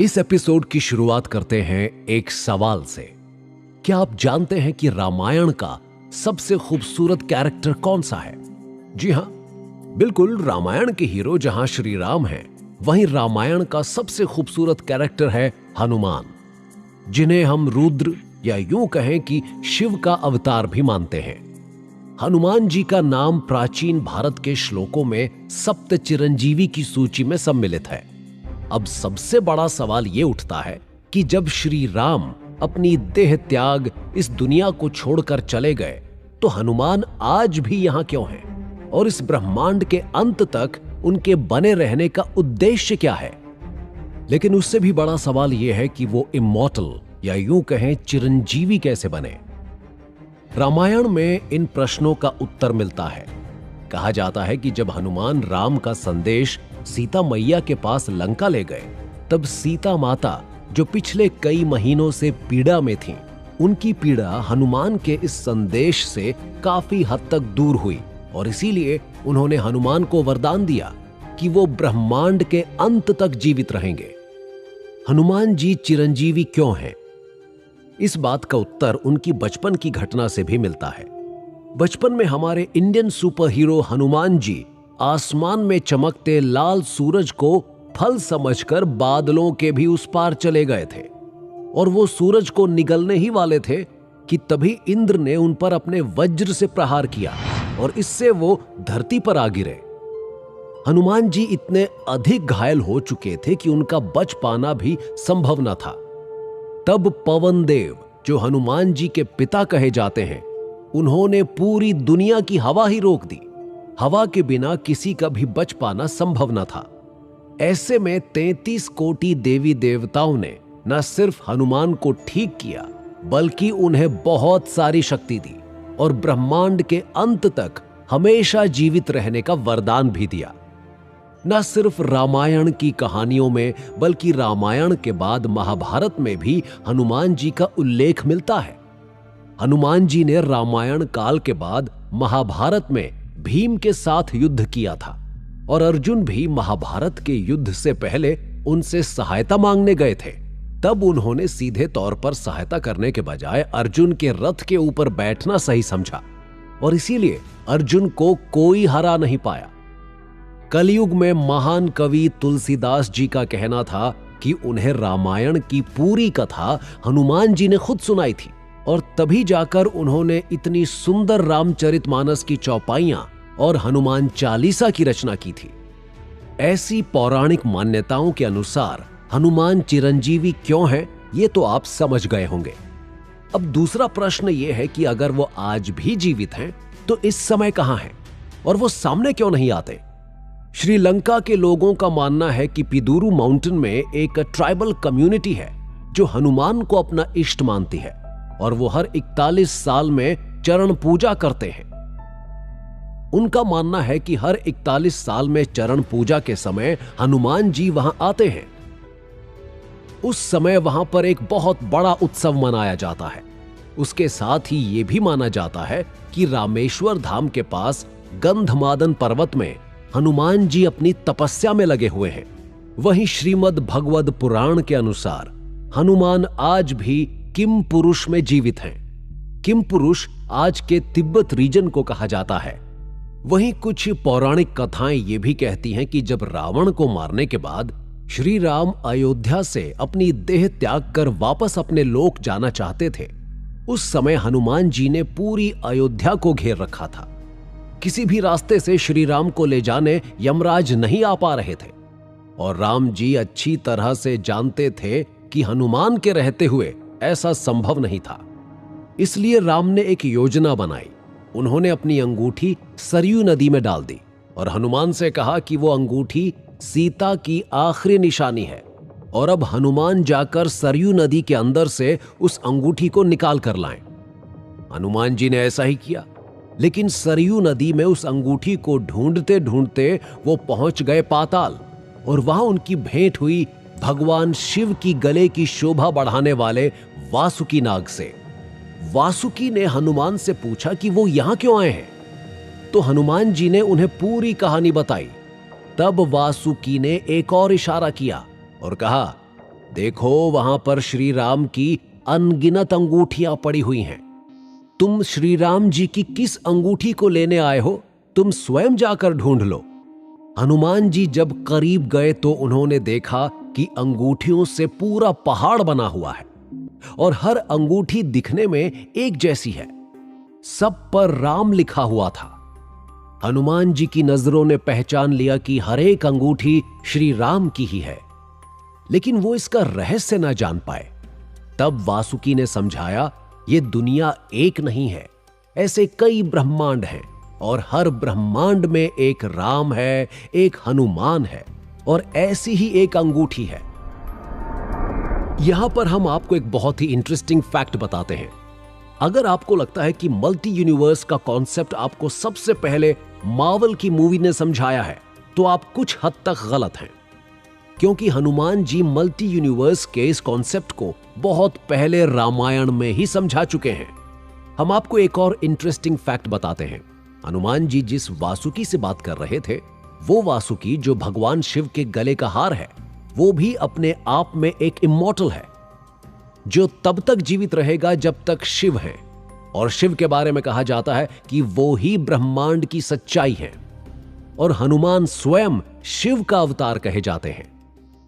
इस एपिसोड की शुरुआत करते हैं एक सवाल से। क्या आप जानते हैं कि रामायण का सबसे खूबसूरत कैरेक्टर कौन सा है? जी हां, बिल्कुल, रामायण के हीरो जहां श्री राम हैं, वहीं रामायण का सबसे खूबसूरत कैरेक्टर है हनुमान, जिन्हें हम रुद्र या यूं कहें कि शिव का अवतार भी मानते हैं। हनुमान जी का नाम प्राचीन भारत के श्लोकों में सप्त चिरंजीवी की सूची में सम्मिलित है। अब सबसे बड़ा सवाल यह उठता है कि जब श्री राम अपनी देह त्याग इस दुनिया को छोड़कर चले गए, तो हनुमान आज भी यहां क्यों हैं? और इस ब्रह्मांड के अंत तक उनके बने रहने का उद्देश्य क्या है? लेकिन उससे भी बड़ा सवाल यह है कि वो इमॉर्टल या यूं कहें चिरंजीवी कैसे बने? रामायण में इन प्रश्नों का उत्तर मिलता है। कहा जाता है कि जब हनुमान राम का संदेश सीता मैया के पास लंका ले गए, तब सीता माता, जो पिछले कई महीनों से पीड़ा में थीं, उनकी पीड़ा हनुमान के इस संदेश से काफी हद तक दूर हुई और इसीलिए उन्होंने हनुमान को वरदान दिया कि वो ब्रह्मांड के अंत तक जीवित रहेंगे। हनुमान जी चिरंजीवी क्यों हैं? इस बात का उत्तर उनकी बचपन की घटना से भी मिलता है। बचपन में हमारे Indian super hero Hanuman ji आसमान में चमकते लाल सूरज को फल समझकर बादलों के भी उस पार चले गए थे और वो सूरज को निगलने ही वाले थे कि तभी इंद्र ने उन पर अपने वज्र से प्रहार किया और इससे वो धरती पर आ गिरे। हनुमान जी इतने अधिक घायल हो चुके थे कि उनका बच पाना भी संभव न था। तब पवन देव, जो हनुमान जी के पिता कहे जाते हैं, उन्होंने पूरी दुनिया की हवा ही रोक दी। हवा के बिना किसी का भी बच पाना संभव न था। ऐसे में 33 कोटि देवी देवताओं ने न सिर्फ हनुमान को ठीक किया, बल्कि उन्हें बहुत सारी शक्ति दी और ब्रह्मांड के अंत तक हमेशा जीवित रहने का वरदान भी दिया। न सिर्फ रामायण की कहानियों में, बल्कि रामायण के बाद महाभारत में भी हनुमान जी का उल्लेख मिलता है। हनुमान जी ने रामायण काल के बाद महाभारत में भीम के साथ युद्ध किया था और अर्जुन भी महाभारत के युद्ध से पहले उनसे सहायता मांगने गए थे। तब उन्होंने सीधे तौर पर सहायता करने के बजाय अर्जुन के रथ के ऊपर बैठना सही समझा और इसीलिए अर्जुन को कोई हरा नहीं पाया। कलयुग में महान कवि तुलसीदास जी का कहना था कि उन्हें रामायण की पूरी कथा हनुमान जी ने खुद सुनाई थी और तभी जाकर उन्होंने इतनी सुंदर रामचरितमानस की चौपाइयां और हनुमान चालीसा की रचना की थी। ऐसी पौराणिक मान्यताओं के अनुसार हनुमान चिरंजीवी क्यों हैं, ये तो आप समझ गए होंगे। अब दूसरा प्रश्न ये है कि अगर वो आज भी जीवित हैं, तो इस समय कहां हैं और वो सामने क्यों नहीं आते? श्रीलंका के लोगों का मानना है कि पिदुरु माउंटेन में एक ट्राइबल कम्युनिटी है जो हनुमान को अपना इष्ट मानती है और वो हर 41 साल में चरण पूजा करते हैं। उनका मानना है कि हर 41 साल में चरण पूजा के समय हनुमान जी वहां आते हैं। उस समय वहां पर एक बहुत बड़ा उत्सव मनाया जाता है। उसके साथ ही यह भी माना जाता है कि रामेश्वर धाम के पास गंधमादन पर्वत में हनुमान जी अपनी तपस्या में लगे हुए हैं। वहीं श्रीमद् भगवद पुराण के अनुसार हनुमान आज भी किम पुरुष में जीवित हैं। किम पुरुष आज के तिब्बत रीजन को कहा जाता है। वहीं कुछ पौराणिक कथाएं ये भी कहती हैं कि जब रावण को मारने के बाद श्री राम अयोध्या से अपनी देह त्याग कर वापस अपने लोक जाना चाहते थे, उस समय हनुमान जी ने पूरी अयोध्या को घेर रखा था। किसी भी रास्ते से श्री राम को ले जाने यमराज नहीं आ पा रहे थे और राम जी अच्छी तरह से जानते थे कि हनुमान के रहते हुए ऐसा संभव नहीं था। इसलिए राम ने एक योजना बनाई। उन्होंने अपनी अंगूठी सरयू नदी में डाल दी और हनुमान से कहा कि वो अंगूठी सीता की आखिरी निशानी है और अब हनुमान जाकर सरयू नदी के अंदर से उस अंगूठी को निकाल कर लाएं। हनुमान जी ने ऐसा ही किया, लेकिन सरयू नदी में उस अंगूठी को ढूंढते ढूंढते वो पहुंच गए पाताल और वहां उनकी भेंट हुई भगवान शिव की गले की शोभा बढ़ाने वाले वासुकी नाग से। वासुकी ने हनुमान से पूछा कि वो यहां क्यों आए हैं, तो हनुमान जी ने उन्हें पूरी कहानी बताई। तब वासुकी ने एक और इशारा किया और कहा देखो वहां पर श्री राम की अनगिनत अंगूठियां पड़ी हुई हैं। तुम श्री राम जी की किस अंगूठी को लेने आए हो, तुम स्वयं जाकर ढूंढ लो। हनुमान जी जब करीब गए तो उन्होंने देखा कि अंगूठियों से पूरा पहाड़ बना हुआ है और हर अंगूठी दिखने में एक जैसी है। सब पर राम लिखा हुआ था। हनुमान जी की नजरों ने पहचान लिया कि हर एक अंगूठी श्री राम की ही है, लेकिन वो इसका रहस्य न जान पाए। तब वासुकी ने समझाया, ये दुनिया एक नहीं है, ऐसे कई ब्रह्मांड हैं और हर ब्रह्मांड में एक राम है, एक हनुमान है और ऐसी ही एक अंगूठी है। यहां पर हम आपको एक बहुत ही इंटरेस्टिंग फैक्ट बताते हैं। अगर आपको लगता है कि मल्टी यूनिवर्स का कॉन्सेप्ट आपको सबसे पहले मार्वल की मूवी ने समझाया है, तो आप कुछ हद तक गलत हैं, क्योंकि हनुमान जी मल्टी यूनिवर्स के इस कॉन्सेप्ट को बहुत पहले रामायण में ही समझा चुके हैं। हम आपको एक और इंटरेस्टिंग फैक्ट बताते हैं। हनुमान जी जिस वासुकी से बात कर रहे थे, वो वासुकी जो भगवान शिव के गले का हार है, वो भी अपने आप में एक इमॉर्टल है, जो तब तक जीवित रहेगा जब तक शिव है। और शिव के बारे में कहा जाता है कि वो ही ब्रह्मांड की सच्चाई है और हनुमान स्वयं शिव का अवतार कहे जाते हैं।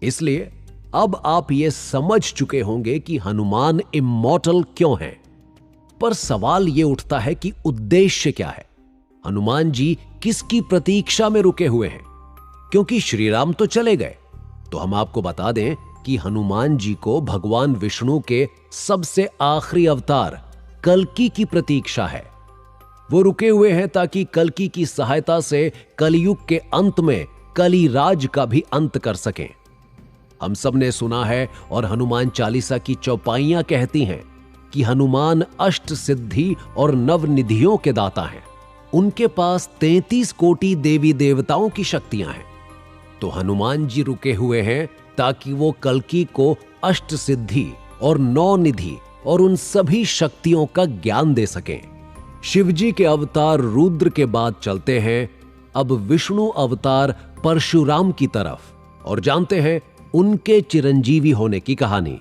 इसलिए अब आप ये समझ चुके होंगे कि हनुमान इमॉर्टल क्यों हैं। पर सवाल ये उठता है कि उद्देश्य क्या है? हनुमान जी किसकी प्रतीक्षा में रुके हुए हैं? क्योंकि श्री राम तो चले गए। तो हम आपको बता दें कि हनुमान जी को भगवान विष्णु के सबसे आखिरी अवतार कल्कि की प्रतीक्षा है। वो रुके हुए हैं ताकि कल्कि की सहायता से कलयुग के अंत में कली राज का भी अंत कर सकें। हम सब ने सुना है और हनुमान चालीसा की चौपाइयां कहती हैं कि हनुमान अष्ट सिद्धि और नव निधियों के दाता हैं। उनके पास 33 कोटि देवी देवताओं की शक्तियां हैं। तो हनुमान जी रुके हुए हैं ताकि वो कल्कि को अष्ट सिद्धि और 9 निधि और उन सभी शक्तियों का ज्ञान दे सकें। शिवजी के अवतार रुद्र के बाद चलते हैं अब विष्णु अवतार परशुराम की तरफ और जानते हैं उनके चिरंजीवी होने की कहानी।